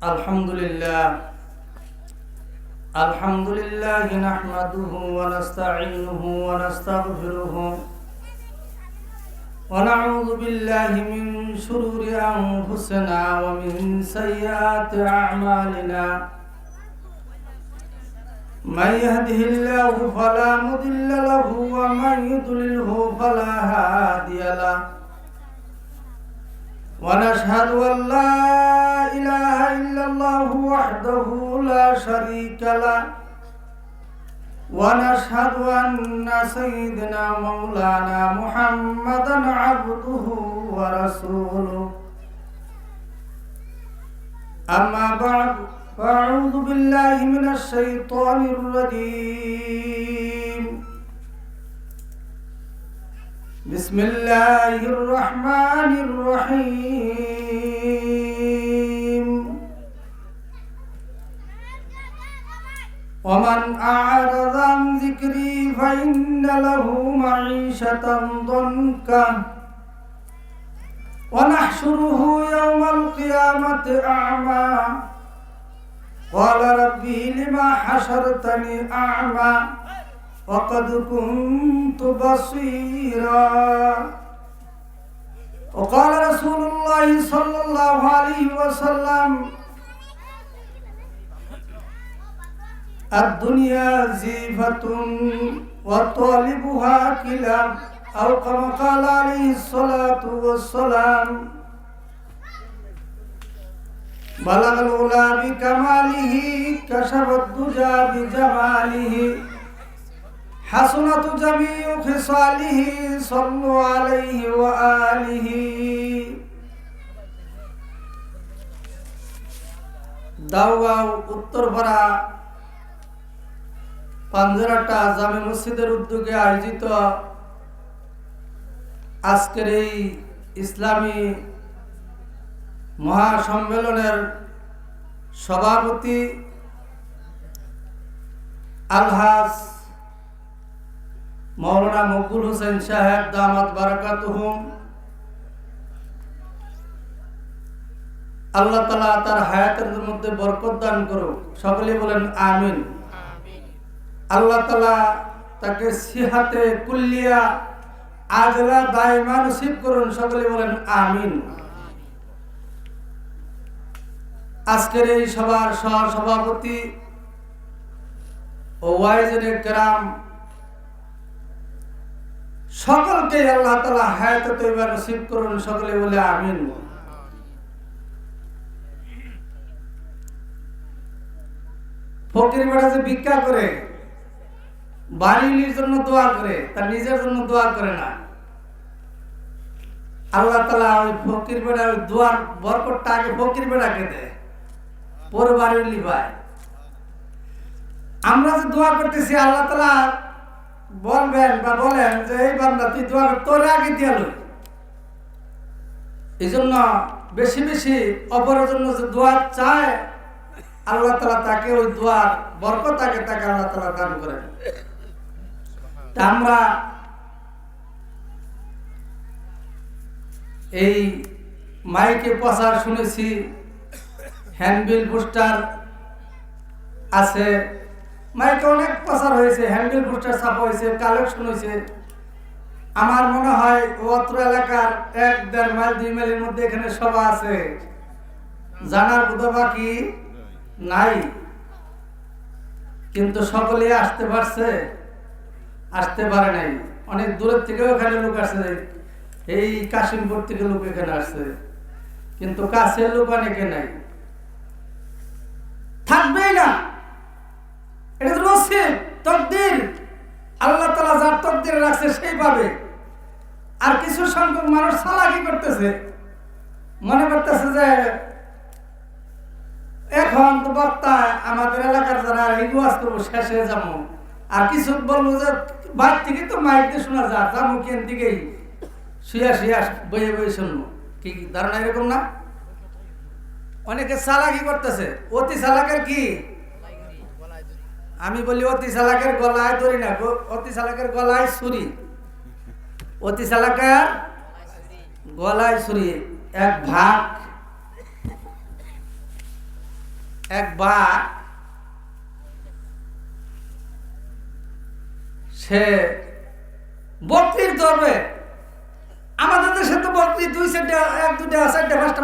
अल्हम्दुलिल्लाह नहमदुहु व नस्तईनुहु व नस्तगफिरुहु व नऊज़ु बिल्लाहि मिन शुरूरि अनफुसिना व मिन सय्यिआति अअमालिना मन यहदिहिल्लाहु फला मुदिल्ल लहु व मन युद्लिलहु फला हादिय लहु ونشهد أن لا إله إلا الله وحده لا شريك له ونشهد أن سيدنا مولانا محمدا عبده ورسوله أما بعد فأعوذ بالله من الشيطان الرجيم بسم الله الرحمن الرحيم ومن أعرض عن ذكري فإن له معيشة ضنكا ونحشره يوم القيامة أعمى قال ربي لما حشرتني أعمى وقد كنت بصيرا وقال رسول الله صلى الله عليه وسلم الدنيا زيفة وطالبها كلاب أو كما قال عليه الصلاة والسلام بلغ العلا بكماله كشف الدجى بجماله حسنة جميع خصاله صلوا عليه وآله দাওগাঁও উত্তরপাড়া পাঞ্জরাটা জামে মসজিদের উদ্যোগে আয়োজিত আজকের এই ইসলামী মহাসম্মেলনের সভাপতি আলহাজ মৌলানা মকবুল হোসেন সাহেব দামাত বারাকাতুহুম, আল্লাহ তাআলা তার হায়াতের মধ্যে বরকত দান করুক। সকলে বলেন আমিন। আল্লাহ তাআলা তাকে সিহাতে কুল্লিয়া আজলা দায়মা নসিব করুন। সকলে বলেন আমিন। আজকের এই সভার সভাপতি ও ওয়াইজেনে কেরাম সকলকে আল্লাহ তাআলা হায়াত তৈবা নসিব করুন। সকলে বলে আমিন। ফকির বেটা যে ভিক্ষা করে, বাড়ির জন্য দোয়া করে, তার নিজের জন্য দোয়া করে না, আল্লাহ তাআলা ওই ফকির বেটা ওই দোয়ার বরকতটা আগে ফকির বেটাকে দেয়, পরে বাড়ির লিবায়। আমরা যে দোয়া করতেছি আল্লাহ তাআলা বলবেন বা বলেন যে এই বান্দা তুই দোয়া তোর আগে দিয়া লই। এই জন্য বেশি বেশি অপরের জন্য যে দোয়া চায় আল্লাহ তাআলা তাকে ওই দোয়ার বরকত তাকে আল্লাহ তাআলা দান করেন। আমরা এই মাইকে প্রচার শুনেছি, হ্যান্ডবিল পোস্টার আছে, মাইকে অনেক প্রচার হয়েছে, হ্যান্ডেল পোস্টার ছাপা হয়েছে, কালেকশন হয়েছে। আমার মনে হয় অত্র এলাকার 1-1.5 মাইল 2 মাইলের মধ্যে এখানে সভা আছে, জানার কথা বাকি নাই। কিন্তু সকলে আসতে পারছে, আসতে পারে নাই। অনেক দূরের থেকেও এখানে লোক আসছে, এই কাশিমপুর থেকে লোক এখানে আসছে, কিন্তু কাছের লোক অনেকে নাই, থাকবেই না। এটা তো নসিব, তকদির। আল্লাহ তাআলা যার তকদিরে রাখছে সেই পাবে। আর কিছু সংখ্যক মানুষ চালাকি করতেছে, মনে করতেছে যে এখন তো বক্তা আমাদের এলাকার যারা রিওয়াজ করবো শেষে যাবো, আর কিছু বলবো যে বাইর থেকে তো মাইক দিয়ে শোনা যায়, যাবো কেন দিকেই শুয়া বইয়ে বইয়ে শুনবো। কি ধারণা এরকম না? অনেকে চালাকি করতেছে। অতি চালাকের কি আমি বলি, অতি চালাকের গলায় ধরি না, অতি চালাকের গলায় ছুরি। অতি চালাকের গলায় ছুরি। এক ভাগ এক বাঘ সে বকরির ধরবে। আমাদের দেশে তো বকরি দুই চারটা, এক দুটা চারটা পাঁচটা,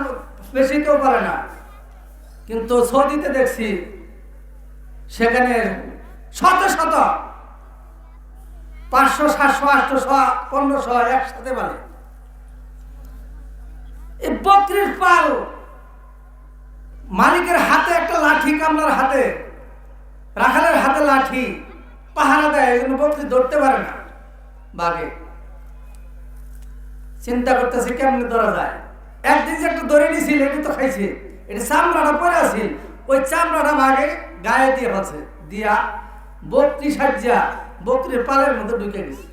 বেশি কেউ পারে না। কিন্তু সৌদিতে দেখছি সেখানে শত শত 500, 700, 800, 1500 একসাথে পারে। এই বকরির পাল মালিকের হাতে একটা লাঠি, কামলার হাতে, রাখালের হাতে লাঠি পাহারা দেয়, এই জন্য বকরি ধরতে পারে না বাঘে। চিন্তা করতেছে কেমনে ধরা যায়। একদিন যে একটা ধরে নিয়েছিল, এটা তো খাইছে, এটা চামড়াটা পরে আছিল, ওই চামড়াটা বাঘে গায়ে দিয়ে ফেলছে, দিয়া বকরি সাজ্জা বকরির পালের মধ্যে ঢুকে গেছে।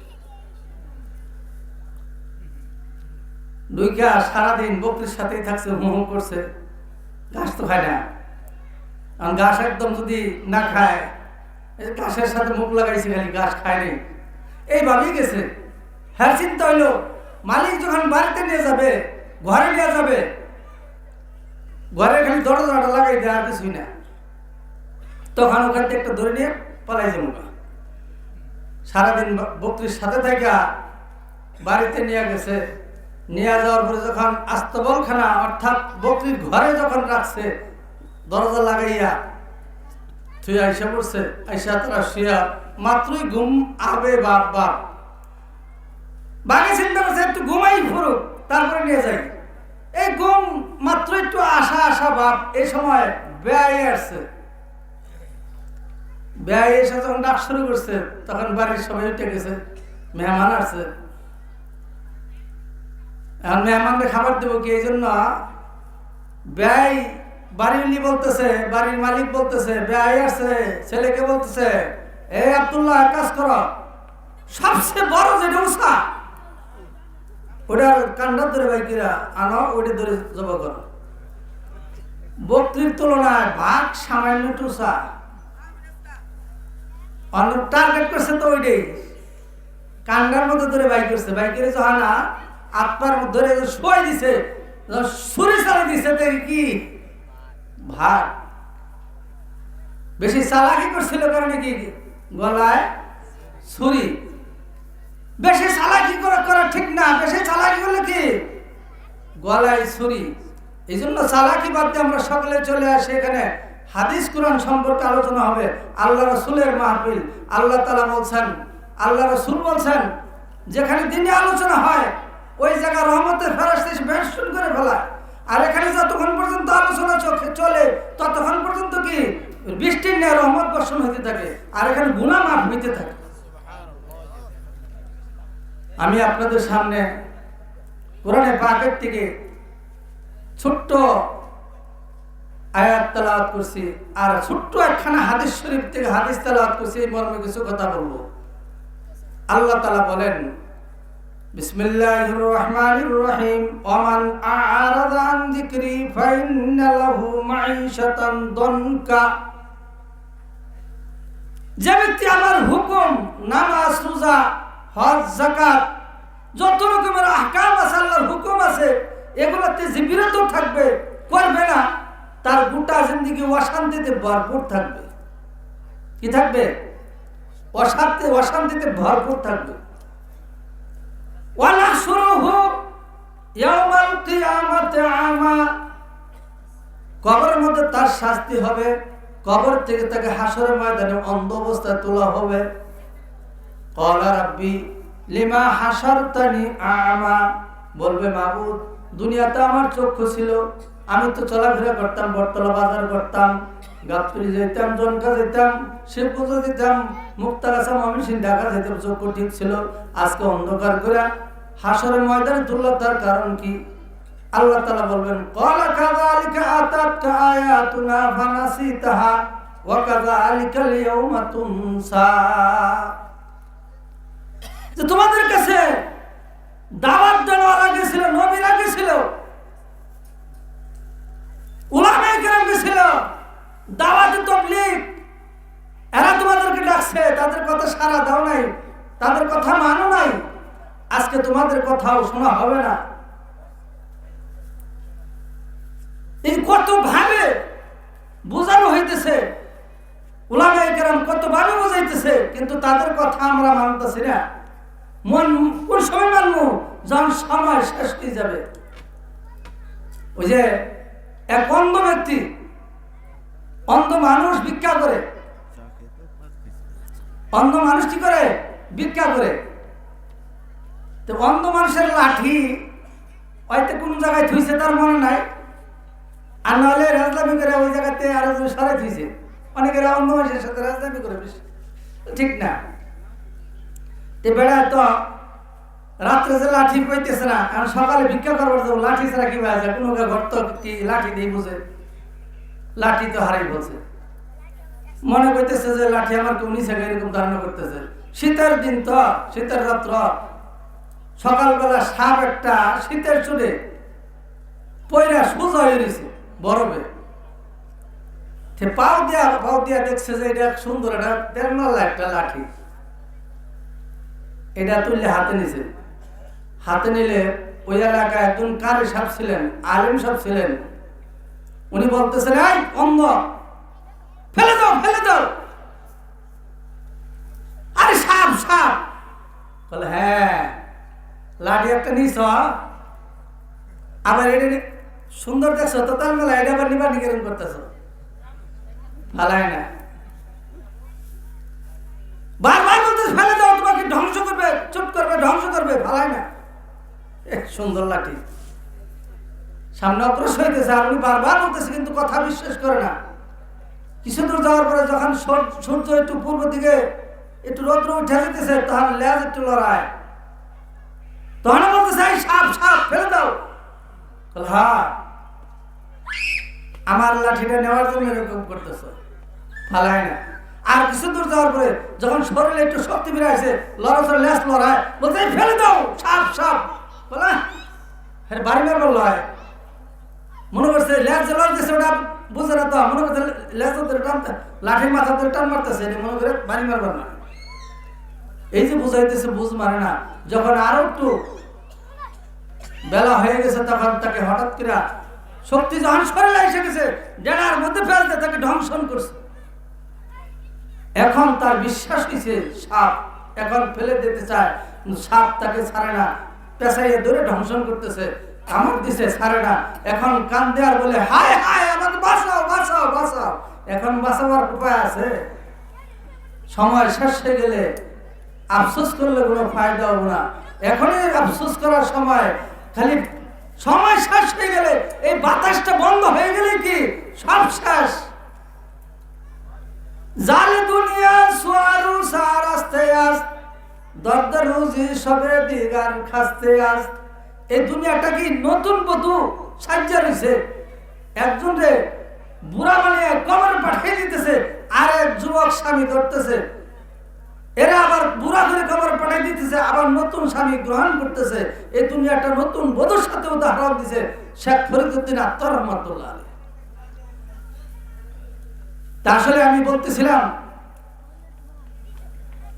ঢুকা সারাদিন বকরির সাথেই থাকছে, হু হু করছে, ঘাস তো খায় না। কারণ ঘাস একদম যদি না খায়, ঘাসের সাথে মুখ লাগাইছে, খালি ঘাস খায়নি, এইভাবেই গেছে। হ্যাঁ, চিন্তা হইলো মালিক যখন বাড়িতে নিয়ে যাবে, ঘরে নিয়ে যাবে, ঘরে খালি দরজাটা লাগাই দেয়, আর কিছুই না। তখন ওখান থেকে একটা ধরে নিয়ে পালাই যাবো। সারাদিন বকরির সাথে থাকা বাড়িতে নিয়ে গেছে। নিয়ে যাওয়ার পরে যখন আস্তবলখানা অর্থাৎ বকরির ঘরে যখন রাখছে, দরজা লাগাইয়া তুই আইসা পড়ছে, আইসা তারা শুয়া মাত্রই ঘুম আবে বাপ বাপ। বাঘে চিন্তা করছে একটু ঘুমাই ফুরুক, তারপরে নিয়ে যাই। এই ঘুম মাত্র একটু আশা আশা বাপ, এই সময় ব্যয় আসছে। ব্যয় এসে যখন ডাক শুরু করছে, তখন বাড়ির সবাই উঠে গেছে, মেহমান আসছে। এখন মেহমানদের খাবার দেবো কি, এই জন্য ব্যয় বাড়ির বলতেছে, বাড়ির মালিক বলতেছে, ব্যয় আসছে, ছেলেকে বলতেছে, এই আব্দুল্লাহ কাজ করো, সবচেয়ে বড় যেটা উষা, ওটার কান্ডা ধরে বাইকিরা আনো, ওইটা ধরে জব করো। বকরির তুলনায় ভাগ সামান্য টুসা, টার্গেট করছে তো ওইটাই, কান্ডার মধ্যে ধরে বাইক করছে। বাইকের জহানা আত্মার মধ্যে ধরে শোয়াই দিছে, ছুরি চালিয়ে দিছে, কি ভাগ। বেশি চালাকি করছিল কারণে কি গলায় ছুরি। বেশি চালাকি করা ঠিক না, বেশি চালাকি করলে কি গলায় ছুরি। এই জন্য চালাকি বাদ দিয়ে আমরা সকলে চলে আসি এখানে। হাদিস কুরআন সম্পর্কে আলোচনা হবে, আল্লাহ রাসূলের মাহফিল। আল্লাহ তাআলা বলছেন, আল্লাহ রাসূল বলছেন, যেখানে দিনে আলোচনা হয় ওই জায়গা রহমতের ফেরেশতা এসে বেষ্টন করে ফেলায়। আর এখানে যতক্ষণ পর্যন্ত আলোচনা চলে ততক্ষণ পর্যন্ত কি বৃষ্টির ন্যায় রহমত বর্ষণ হতে থাকে, আর এখানে গুনাহ মাফ হইতে থাকে। আমি আপনাদের সামনে কোরআনে পাকের থেকে ছোট্ট আয়াত তেলাওয়াত করছি, আর ছোট্ট একখানা হাদিস শরীফ থেকে হাদিস তেলাওয়াত করছি, এই মর্মে কিছু কথা বলবো। আল্লাহ তাআলা বলেন, বিসমিল্লাহির রহমানির রহিম, ওমান আ'রাদা আন যিকরি ফাইন্না লাহু মাঈশাতান দনকা। যে ব্যক্তি আমার হুকুম, নামাজ, রোজা, হজ, যাকাত, যত রকমের আহকাম আছে, আল্লাহর হুকুম আছে, এগুলোতে যে বিরত থাকবে, করবে না, তার গোটা জিন্দেগি অশান্তিতে ভরপুর থাকবে। কি থাকবে? অশান্তিতে ভরপুর থাকবে। ওয়ানাহশুরুহু ইয়াওমাল কিয়ামাতি আমা। কবরের মধ্যে তার শাস্তি হবে, কবর থেকে তাকে হাসরের ময়দানে অন্ধ অবস্থায় তোলা হবে। ক্বালা রাব্বি লিমা হাসারতানি আমা। বলবে, মাবুদ, দুনিয়াতে আমার চক্ষু ছিল, আমি তো চলাফেরা করতাম, বটতলা বাজার করতাম, গাবতলী যেতাম, জনকা যেতাম, শিবপুজো দিতাম, মুক্তাগাছা, ময়মনসিংহ, ঢাকা যেতাম, চক্ষু ঠিক ছিল। আজকে অন্ধকার করে হাসরের ময়দানে তুলল, তার কারণ কি? আল্লাহ তাআলা বলবেন, ক্বালা কাযালিকা আতাতকা আয়াতুনা ফানাসিতাহা ওয়া কাযালিকাল ইয়াওমা তুনসা। যে তোমাদের কাছে দাওয়াত দেওয়ার গেছিল, নবীরা গেছিল, উলামায়ে কেরাম গেছিল, দাওয়াতে তাবলীগ, এরা তোমাদেরকে ডাকছে, তাদের কথা সাড়া দাও নাই, তাদের কথা মানো নাই, আজকে তোমাদের কথাও শোনা হবে না। এই কত ভাবে বোঝানো বুঝাইতেছে, উলামায়ে কেরাম কতভাবে বুঝাইতেছে, কিন্তু তাদের কথা আমরা মানতেছি না। মন কোন সময় মানবো? যখন সময় শেষ হয়ে যাবে। ওই যে এক অন্ধ ব্যক্তি, অন্ধ মানুষ ভিক্ষা করে, অন্ধ মানুষ কি করে? ভিক্ষা করে। তো অন্ধ মানুষের লাঠি হয়তো কোন জায়গায় থুইছে তার মনে নাই, আর নাহলে রাজলামি করে ওই জায়গাতে আরো সরাই থুইছে। অনেকের অন্ধ মানুষের সাথে রাজলামি করে, বেশি ঠিক না। তো বেড়া তো রাত্রে যে লাঠি পাইতেছে না, কারণ সকালে ভিক্ষা করবার যাবো, লাঠি ছাড়া কি পাওয়া যায়? কোনো ঘর তো কি লাঠি দিয়ে বুঝে? লাঠি তো হারাই বলছে, মনে করতেছে যে লাঠি আমার কেউ নিচে, এরকম ধারণা করতেছে। শীতের দিন তো, শীতের রাত্র, সকালবেলা সাপ একটা শীতের চুলে পয়রা সোজা হয়ে গেছে বরফে। পাও দিয়া দেখছে যে এটা সুন্দর, এটা তেরমালা একটা লাঠি। এটা তুললে হাতে নিছে। হাতে নিলে ওই এলাকায় একজন কারি সাহেব ছিলেন, আলেম সাহেব ছিলেন। উনি বলতেছেন, এই অন্ধ, ফেলে দাও, ফেলে দাও। আরে সাপ, সাপ। বলে হ্যাঁ, লাঠি একটা নিছ, আবার এটা সুন্দর দেখছো তো, তার মেলা এটা আবার নিবা নিকেরণ করতেছো, ফালায় না। বারবার বলতেছে ফেলে দাও, তোমাকে ধ্বংস করবে, চুপ করবে, ধ্বংস করবে, ফালায় না। সুন্দর লাঠি সামনে অগ্রসর হইতেছে, আর উনি বারবার বলতেছে, কিন্তু কথা বিশ্বাস করে না। কিছু দূর যাওয়ার পরে যখন সূর্য একটু পূর্ব দিকে একটু রৌদ্র উঠে যেতেছে, তখন লেজ একটু লড়ায়, তখন বলতেছে, এই সাপ, সাপ, ফেলে দাও। হ্যাঁ, আমার লাঠিটা নেওয়ার জন্য এরকম করতেছে, ফালায় না। আর কিছু দূর যাওয়ার পরে যখন শরীরে একটু শক্তি বেড়ে আসে, লড়াচড়ে লেজ লড়ায়, বলতে ফেলে দাও, সাপ, সাপ। বলা হ্যাঁ, বাড়ি মারবার লয়, মনে করছে লেজ যে লড়তেছে ওটা বুঝে না, তো মনে করছে লেজ লাঠির মাথা ধরে টান মারতেছে, মনে করে বাড়ি মারবার না। এই যে বুঝাইতেছে, বুঝ মানে না। যখন আরো একটু বেলা হয়ে গেছে, তখন তাকে হঠাৎ করে শক্তি যখন শরীরে এসে গেছে, ডেনার মধ্যে ফেলতে তাকে ধ্বংসন করছে। এখন তার বিশ্বাস হয়েছে সাপ, এখন ফেলে দিতে চায়, সাপ তাকে ছাড়ে না, পেছাইয়ে ধরে ধ্বংসন করতেছে, কামড় দিছে, ছাড়ে না। এখন কান দেওয়ার বলে, হায় হায়, আমাকে বাঁচাও, বাঁচাও, বাঁচাও। এখন বাঁচাবার উপায় আছে? সময় শেষ হয়ে গেলে আফসোস করলে কোনো ফায়দা হবে না। এখনই আফসোস করার সময়, খালি সময় শেষ হয়ে গেলে, এই বাতাসটা বন্ধ হয়ে গেলে কি সব শেষ। জালে দুনিয়া সুয়ারু সার আসতে আস, দর্দ রুজি সবে দিগার খাসতে আস। এই দুনিয়াটা কি নতুন বধূ সাজ্জা রয়েছে, একজন রে বুড়া বানিয়ে কবরে পাঠিয়ে দিতেছে, আর এক যুবক স্বামী ধরতেছে, এরা আবার বুড়া করে কবরে পাঠিয়ে দিতেছে, আবার নতুন স্বামী গ্রহণ করতেছে। এই দুনিয়াটা নতুন বধূর সাথে উদাহরণ দিছে শেখ ফরিদউদ্দিন আত্মার রহমাতুল্লাহ আলাইহি। তা আসলে আমি বলতেছিলাম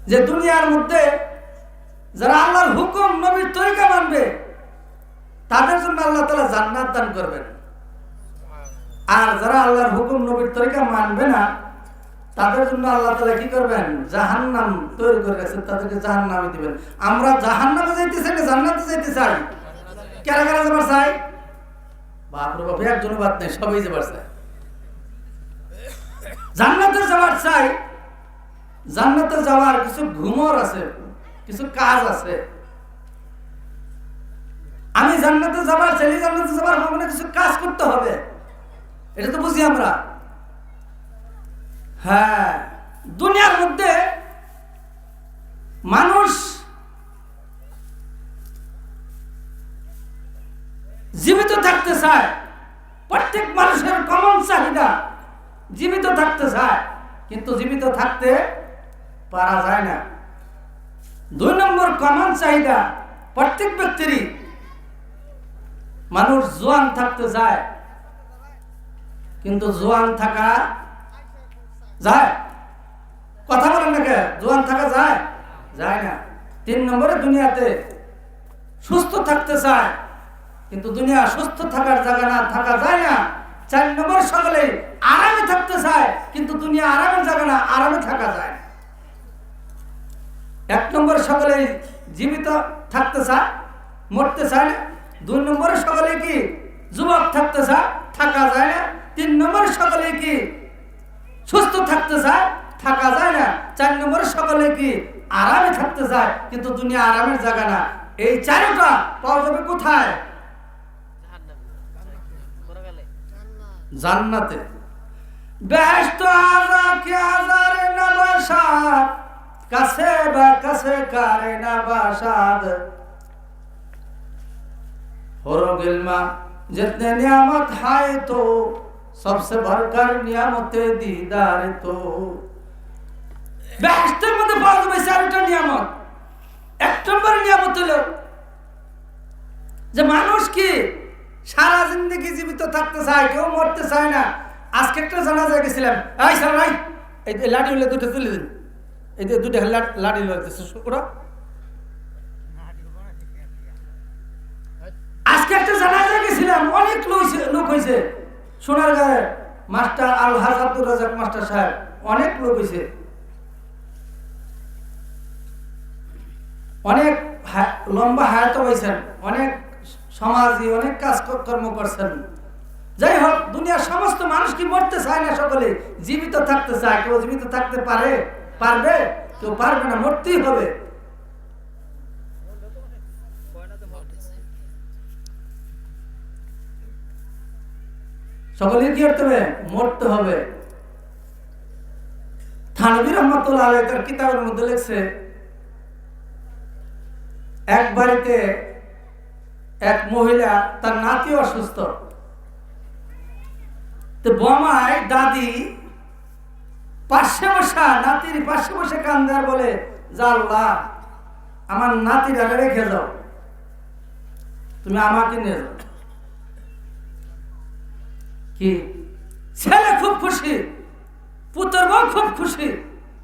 যে দুনিয়ার মধ্যে যারা আল্লাহর হুকুম, নবীর তরিকা মানবে, তাদের জন্য আল্লাহ তাআলা জান্নাত দান করবেন। আর যারা আল্লাহর হুকুম, নবীর তরিকা মানবে না, তাদের জন্য আল্লাহ তাআলা কি করবেন? জাহান্নাম তৈরি করে গেছেন, তাদেরকে জাহান্নামে দিবেন। আমরা জাহান্নামে যাইতে চাই না জান্নাতে যাইতে চাই? কারা কারা যাবার চাই? বাপরে বাপ, একজন বাদ নেই, সবাই যাবার চাই। জান্নাতে যাওয়ার চাই। জান্নাতে যাওয়ার কিছু ঘুমর আছে, কিছু কাজ আছে। আমি জান্নাতে যাবার চাইলে জান্নাতে যাবার হবে না, কিছু কাজ করতে হবে, এটা তো বুঝি আমরা। হ্যাঁ, দুনিয়ার মধ্যে মানুষ জীবিত থাকতে চায়, প্রত্যেক মানুষের কমন চাহিদা জীবিত থাকতে চায়, কিন্তু জীবিত থাকতে পারা যায় না। 2 নম্বর কমন চাহিদা প্রত্যেক ব্যক্তিরই, মানুষ জোয়ান থাকতে চায়, কিন্তু জোয়ান থাকা যায়? কথা বলেন না, জোয়ান থাকা যায়? যায় না। 3 নম্বরে দুনিয়াতে সুস্থ থাকতে চায়, কিন্তু দুনিয়া সুস্থ থাকার জায়গা না, থাকা যায় না। 4 নম্বর সকলে আরামে থাকতে চায়, কিন্তু আরামে থাকা যায় না। 1 নম্বর সকলে জীবিত থাকতে চায়, মরতে চায় না। 2 নম্বরে সকলে কি যুবক থাকতে চায়, থাকা যায় না। 3 নম্বরে সকলে কি সুস্থ থাকতে চায়, থাকা যায় না। 4 নম্বরে সকলে কি আরামে থাকতে চায়, কিন্তু দুনিয়া আরামের জায়গা না। এই 4টা পাওয়া যাবে কোথায়? জান্নাতে। বেহেশত আযা কি আযারে নবাশাত, কাছে বা কাছে কারে নবাশাত। हौरों गिल्मा जितने नियामत है तो सबसे बढ़कर नियामत दीदार तो। বেহেশতের মধ্যে পাওয়া যাবে 4টা নিয়ামত। 1 নম্বর নিয়ামত হলো যে মানুষ কি সারা জিন্দেগি জীবিত থাকতে চায়, কেউ মরতে চায় না। আজকে একটা জানাজায় গেছিলাম, এই স্যার ভাই এই লাঠি হলে 2টা তুলে দিন, এই যে 2টা লাঠি লাগতেছে ওরা। আজকে একটা জানাজায় গেছিলাম, অনেক লোক হয়েছে। সোনারগাঁয়ে মাস্টার আলহাজ আব্দুর রাজাক মাস্টার সাহেব, অনেক লোক হয়েছে, অনেক লম্বা হায়াত হয়েছেন, অনেক সমাজী অনেক কাজকর্ম করছেন। যাই হোক, দুনিয়ার সমস্ত মানুষ কি মরতে চায় না, সকলে জীবিত থাকতে চায়। কেউ জীবিত থাকতে পারবে, কেউ পারবে না, মরতেই হবে। সকলে কি করতে হবে? মরতে হবে। থানভী রহমাতুল্লাহ আলাইহি তার কিতাবের মধ্যে লিখছে, এক বাড়িতে এক মহিলা, তার নাতি অসুস্থ। তো বোমায় দাদি পাশে বসা, নাতির পাশে বসে কান্দে আর বলে, যা আল্লাহ আমার নাতিরা রেখে যাও, তুমি আমাকে নিয়ে যাও। কি ছেলে খুব খুশি, পুত্র বউ খুব খুশি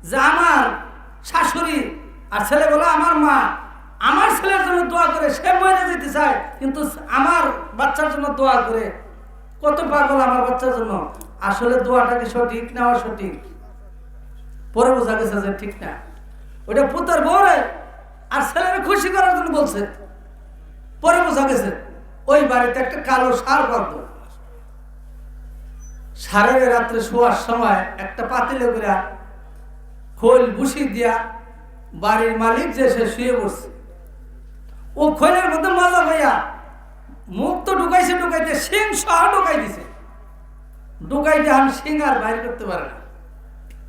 যে আমার শাশুড়ি আর ছেলে বলে আমার মা আমার ছেলের জন্য দোয়া করে, সে মরে যেতে চায় কিন্তু আমার বাচ্চার জন্য দোয়া করে। কত পাগল আমার বাচ্চার জন্য। আসলে দোয়াটা কি সঠিক না অসঠিক? পরে বোঝা গেছে যে ঠিক না। ওইটা পুত্র বউরে আর ছেলের খুশি করার জন্য বলছে। পরে বোঝা গেছে ওই বাড়িতে একটা কালো ষাঁড় বাঁধত। ষাঁড়ের রাত্রে শোয়ার সময় একটা পাতিলে করে খোল বুসি দিয়া বাড়ির মালিক যে সে শুয়ে বসছে। ও খোলের মধ্যে মজা ভাইয়া মুখ তো ঢুকাইতে সিং সহ ঢুকাই দিছে। ঢুকাইতে এখন সিং আর বাইরে করতে পারে না,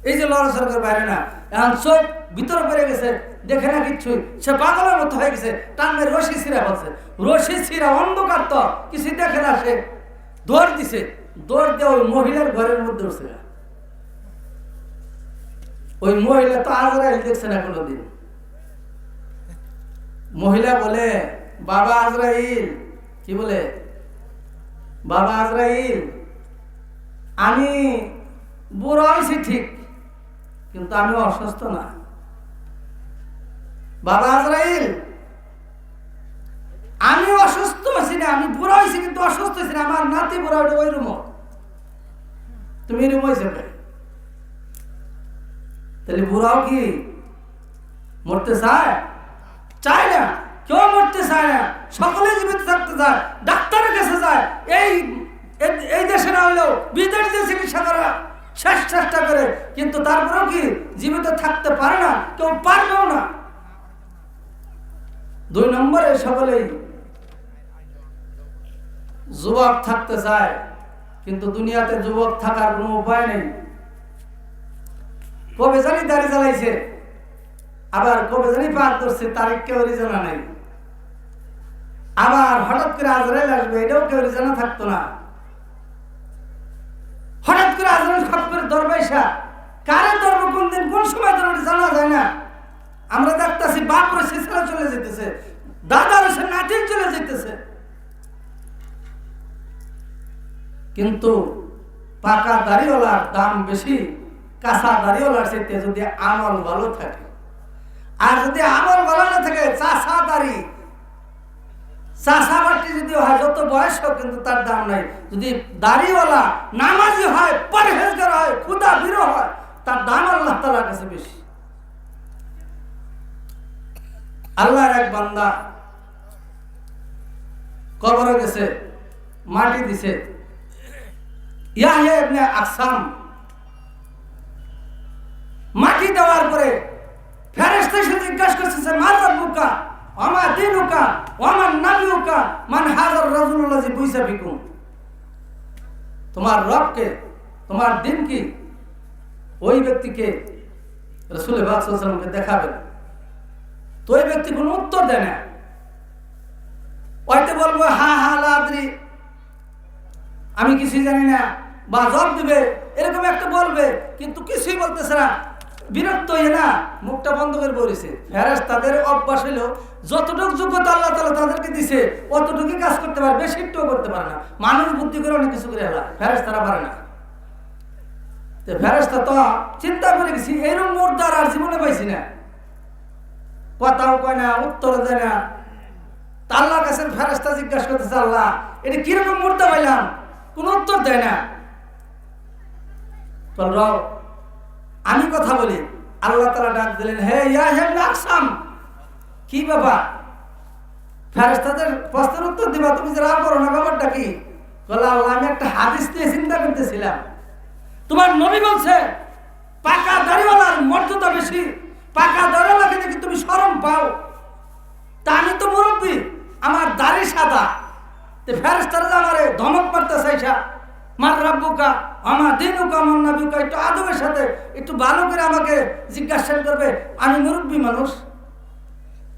এই যে লড়াচড়া করে বাইরে না, এখন চোখ ভিতরে পড়ে গেছে, দেখে না কিচ্ছুই। সে পাগলের মতো হয়ে গেছে, টানবে রশি ছিঁড়া বলছে, রশি ছিঁড়া অন্ধকার তো কিছু দেখে না। সে দৌড় দিছে, দৌড় দিয়ে ওই মহিলার ঘরের মধ্যে উঠছে। ওই মহিলা তো আজরাইল দেখছে না কোনোদিন। মহিলা বলে, বাবা আজরাইল, কি বলে, বাবা আজরাইল আমি বুড়ো হয়েছি ঠিক, কিন্তু আমি অসুস্থ না। বাবা আজরাইল আমি অসুস্থ হয়েছি না, আমি বুড়ো হয়েছি কিন্তু অসুস্থ হয়েছি না। আমার নাতি বুড়া ওটা ওই রুম, তুমি রুম হয়েছে। তাহলে বুড়াও কি মরতে চায়? চায় না, কেউ মরতে চায় না। সকলে জীবিত থাকতে চায়, ডাক্তারের কাছে যায়। এই দেশে না হলেও বিদেশ দিয়ে চিকিৎসা করা শেষ চেষ্টা করে, কিন্তু তারপরেও কি জীবিত থাকতে পারে না, কেউ পারবেও না। 2 নম্বরে সকলেই যুবক থাকতে চায়, কিন্তু দুনিয়াতে যুবক থাকার কোনো উপায় নেই। কবে জানি দাড়ি জ্বালাইছে, আবার কবে জানি পার করছে, তারিখ কেউ জানা নাই। আবার হঠাৎ করে আজরাইল আসবে, এটাও কেউ জানা থাকতো না। হঠাৎ করে আজরাইল খপ করে দরবাইসা, কারে ধরব কোন দিন কোন সময় ধরবে জানা যায় না। আমরা দেখতেছি বাপ রয়েছে ছেলে চলে যেতেছে, দাদা রয়েছে নাতিন চলে যেতেছে। কিন্তু পাকা দাড়িওয়ালার দাম বেশি কাঁচা দাড়িওয়ালার চাইতে যদি আমল ভালো থাকে। আর যদি আমল ভালো না থাকে, চাষা দাড়ি চাষা বাটি যদি হয়, যত বয়স হোক কিন্তু তার দাম নাই। যদি দাড়িওয়ালা নামাজি হয়, পরহেজগার হয়, খুদা বিরো হয়, তার দাম আল্লাহ আল্লাহর এক বান্দা কবরে গেছে, মাটি দিছে। ইয়াহইয়া ইবনে আকসাম মাটি দেওয়ার পরে ফেরেশতা এসে জিজ্ঞাসা করতেছে, মা রাব্বুকা ওয়া মা দীনুকা ওয়া মান নাবিয়ুকা মান হাযার রাজুলুল্লাযী বুইসা বিকুম। তোমার রবকে, তোমার দিন কি, ওই ব্যক্তিকে রাসূল পাক সাল্লাল্লাহু আলাইহি ওয়াসাল্লামকে দেখাবেন। তো ওই ব্যক্তি কোনো উত্তর দেয় না। ওইতে বলবো হা হা লা আদরি, আমি কিছুই জানি না, বা জবাব দিবে এরকম একটা বলবে, কিন্তু কিছুই বলতেছে না। বিরক্ত হয়ে না মুখটা বন্ধ করে বলেছে। ফেরেশতাদের অভ্যাস হলো যতটুকু যোগ্যতা আল্লাহ তাআলা তাদেরকে দিছে অতটুকুই কাজ করতে পারে, বেশি একটু করতে পারে না। মানুষ বুদ্ধি করে অনেক কিছু করে হেলায়, ফেরেশতারা পারে না। তো ফেরেশতা তো চিন্তা করে গেছি, এরকম মুর্দার আর জীবনে পাইছি না, কথাও কয় না, উত্তর দেয় না। তা আল্লাহর কাছে ফেরেশতা জিজ্ঞাসা করতেছে, আল্লাহ এটা কিরকম মুর্দা পাইলাম, কোন উত্তর দেয় না। আমি কথা বলি। আল্লাহ তাআলা ডাক দিলেন, হে ইয়াহইয়া ইবনে আকসাম, কি ব্যাপার? ফেরেশতাদের প্রশ্নের উত্তর দিবা, তুমি যে রাগ করো না, ব্যাপারটা কি? বলে, আল্লাহ আমি একটা হাদিস নিয়ে চিন্তা করতেছিলাম, তোমার নবী বলছে পাকা দাড়িওয়ালার মর্যাদা বেশি, পাকা দাড়িওয়ালাকে দেখি তুমি শরম পাও। তা আমি তো মুরব্বী, আমার দাড়ি সাদা। তো ফেরেশতারা আমারে ধমক মারতে চাইছা, মার রাব্বুকা আমার দীনুকা মান নাবিয়ুকা, একটু আদবের সাথে একটু ভালো করে আমাকে জিজ্ঞাসা করবে। আমি মুরব্বী মানুষ,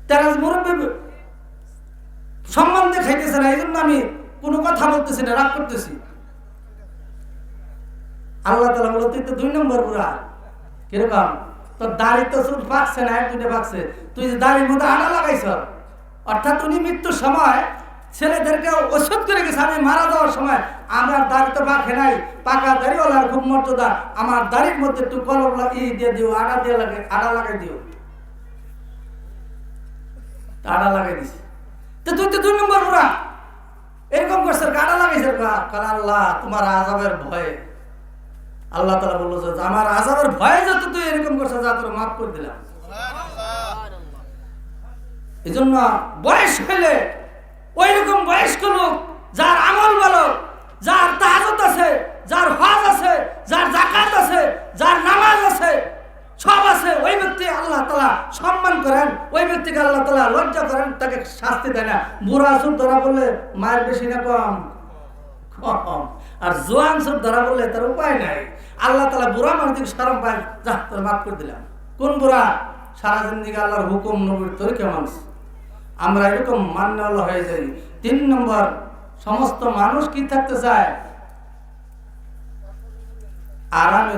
তারা মুরব্বী সম্মান দেখাইতেছে না, এই জন্য আমি কোনো কথা বলতেছি না, রাগ করতেছি। আল্লাহ তাআলা বলল, তুই তো 2 নম্বর বুড়া। কিরকম? তোর দাড়ি তো চুল পাকছে না, 1-2টা পাকছে, তুই যে দাড়ির মধ্যে আড়া লাগাইছ। অর্থাৎ উনি মৃত্যুর সময় ছেলেদেরকে ওষুধ করে গেছে, আমি মারা যাওয়ার সময় আমার দাড়ি তো পাকে নাই, পাকা দাড়িওয়ালার খুব মর্যাদা, আমার দাড়ির মধ্যে একটু কলম দিয়ে দিও, আড়া দিয়ে লাগে, আড়া লাগাই দিও। আড়া লাগাই দিছে। তো তুই তো 2 নম্বর বুড়া, এরকম করছে, আড়া লাগাইছে। আল্লাহ তোমার আযাবের ভয়ে, আল্লাহ তাআলা বলল যে আমার আযাবের ভয়ে যত তুই এরকম করছিস, যা তোর মাফ করে দিলাম। এজন্য বয়স হইলে ওই রকম বয়স্ক লোক, যার আমল ভালো, যার তাহাজ্জুদ আছে, যার হজ আছে, যার যাকাত আছে, যার নামাজ আছে, সব আছে, ওই ব্যক্তি আল্লাহ তাআলা সম্মান করেন, ওই ব্যক্তিকে আল্লাহ তাআলা লজ্জা করেন, তাকে শাস্তি দেয় না। বুড়া চোর ধরা বললে মায়ের বেশি না কম? কম। আর জোয়ান চোর ধরা বললে তার উপায় নাই। আল্লাহ তাআলা বুড়া মানুষকে শরম পায়, যা তোর মাফ করে দিলাম। কোন বুড়া? সারা জিন্দেগি আল্লাহর হুকুম নবীর তরিকা মানুষ। আমরা এরকম মান্যওয়ালা হয়ে যাই। 3 নম্বর, সমস্ত মানুষ কি থাকতে চায়? আরামে,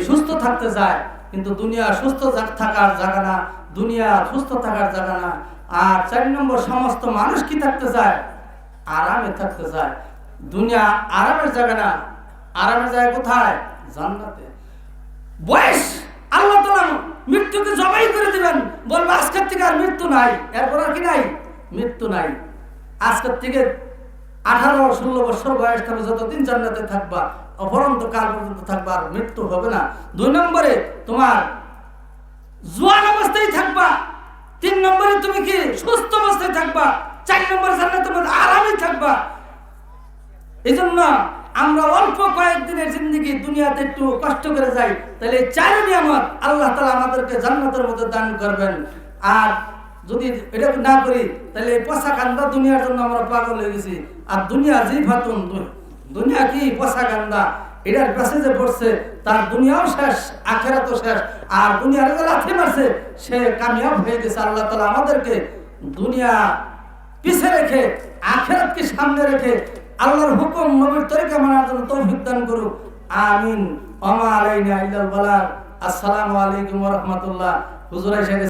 সুস্থ থাকতে চায়, কিন্তু দুনিয়া সুস্থ থাকার জায়গা না, দুনিয়া সুস্থ থাকার জায়গা না। আর 4 নম্বর, সমস্ত মানুষ কি থাকতে চায়? আরামে থাকতে চায়। দুনিয়া আরামের জায়গা না, আরামের জায়গা কোথায়? জান্নাতে। বয়স আল্লাহ তাআলা মৃত্যুকে জবাই করে দিবেন, বলবে আজকের থেকে আর মৃত্যু নাই, এরপর আর কি নাই? মৃত্যু নাই। আজকের থেকে 18-16 বছর বয়স থাকবে, যতদিন জান্নাতে থাকবা, অপরন্ত কাল পর্যন্ত থাকবা, আর মৃত্যু হবে না। 2 নম্বরে তোমার জোয়ান অবস্থায় থাকবা। 3 নম্বরে তুমি কি সুস্থ অবস্থায় থাকবা। 4 নম্বরে জান্নাতের মধ্যে আরামে থাকবা। এই জন্য আমরা অল্প কয়েকদিনের জিন্দেগি দুনিয়াতে একটু কষ্ট করে যাই, তাহলে 4 নিয়ামত আল্লাহ তাআলা আমাদেরকে জান্নাতের মধ্যে দান করবেন। আর যদি এটা না করি, তাহলে পচা কান্দা দুনিয়ার জন্য আমরা পাগল হয়ে গেছি। আর দুনিয়া জিফাতুন, দুনিয়া কি পচা কান্দা, এটার কাছে যে পড়ছে তার দুনিয়াও শেষ, আখিরাতও শেষ। আর দুনিয়ার যে লাথি মারছে সে কামিয়াব হয়ে গেছে। আল্লাহ তাআলা আমাদেরকে দুনিয়া পিছে রেখে আখিরাতকে সামনে রেখে আল্লাহর হুকুম নবীর তরিকা মানার জন্য তৌফিক দান করুক। আমিন। ওয়া মা আলাইনা ইল্লাল বালাগ। আসসালামু আলাইকুম ওয়া রাহমাতুল্লাহ। হুজুর এসে